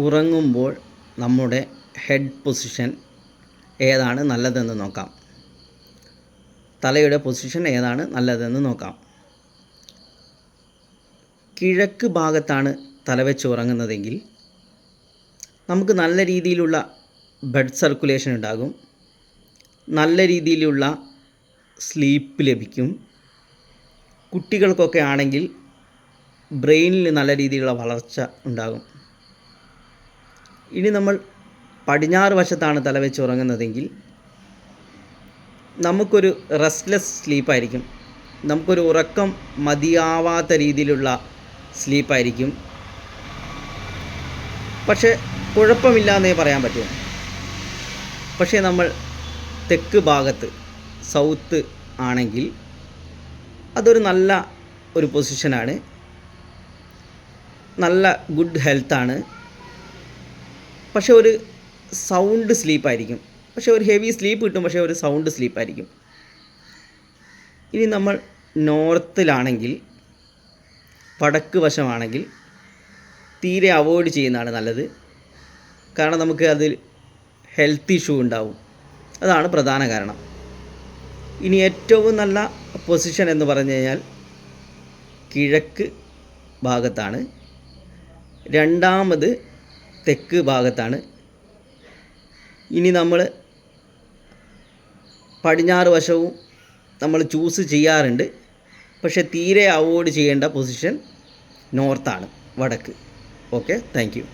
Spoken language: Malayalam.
ഉറങ്ങുമ്പോൾ നമ്മുടെ ഹെഡ് പൊസിഷൻ ഏതാണ് നല്ലതെന്ന് നോക്കാം. തലയുടെ പൊസിഷൻ ഏതാണ് നല്ലതെന്ന് നോക്കാം. കിഴക്ക് ഭാഗത്താണ് തല വെച്ച് ഉറങ്ങുന്നതെങ്കിൽ നമുക്ക് നല്ല രീതിയിലുള്ള ബ്ലഡ് സർക്കുലേഷൻ ഉണ്ടാകും, നല്ല രീതിയിലുള്ള സ്ലീപ്പ് ലഭിക്കും. കുട്ടികൾക്കൊക്കെ ആണെങ്കിൽ ബ്രെയിനിൽ നല്ല രീതിയിലുള്ള വളർച്ച ഉണ്ടാകും. ഇനി നമ്മൾ പടിഞ്ഞാറ് വശത്താണ് തല വെച്ച് ഉറങ്ങുന്നതെങ്കിൽ നമുക്കൊരു റെസ്റ്റ്ലെസ് സ്ലീപ്പായിരിക്കും, നമുക്കൊരു ഉറക്കം മതിയാവാത്ത രീതിയിലുള്ള സ്ലീപ്പായിരിക്കും. പക്ഷേ കുഴപ്പമില്ല എന്നേ പറയാൻ പറ്റും. പക്ഷേ നമ്മൾ തെക്ക് ഭാഗത്ത് സൗത്ത് ആണെങ്കിൽ അതൊരു നല്ല ഒരു പൊസിഷനാണ്, നല്ല ഗുഡ് ഹെൽത്താണ്. പക്ഷേ ഒരു സൗണ്ട് സ്ലീപ്പായിരിക്കും, പക്ഷേ ഒരു ഹെവി സ്ലീപ്പ് കിട്ടും, പക്ഷേ ഒരു സൗണ്ട് സ്ലീപ്പായിരിക്കും. ഇനി നമ്മൾ നോർത്തിലാണെങ്കിൽ, വടക്ക് വശമാണെങ്കിൽ തീരെ അവോയ്ഡ് ചെയ്യുന്നതാണ് നല്ലത്. കാരണം നമുക്ക് അതിൽ ഹെൽത്ത് ഇഷ്യൂ ഉണ്ടാവും, അതാണ് പ്രധാന കാരണം. ഇനി ഏറ്റവും നല്ല പൊസിഷൻ എന്ന് പറഞ്ഞു കഴിഞ്ഞാൽ കിഴക്ക് ഭാഗത്താണ്, രണ്ടാമത് തെക്ക് ഭാഗത്താണ്. ഇനി നമ്മൾ പടിഞ്ഞാറ് വശവും നമ്മൾ ചൂസ് ചെയ്യാറുണ്ട്, പക്ഷേ തീരെ അവോയ്ഡ് ചെയ്യേണ്ട പൊസിഷൻ നോർത്താണ്, വടക്ക്. Okay, thank you.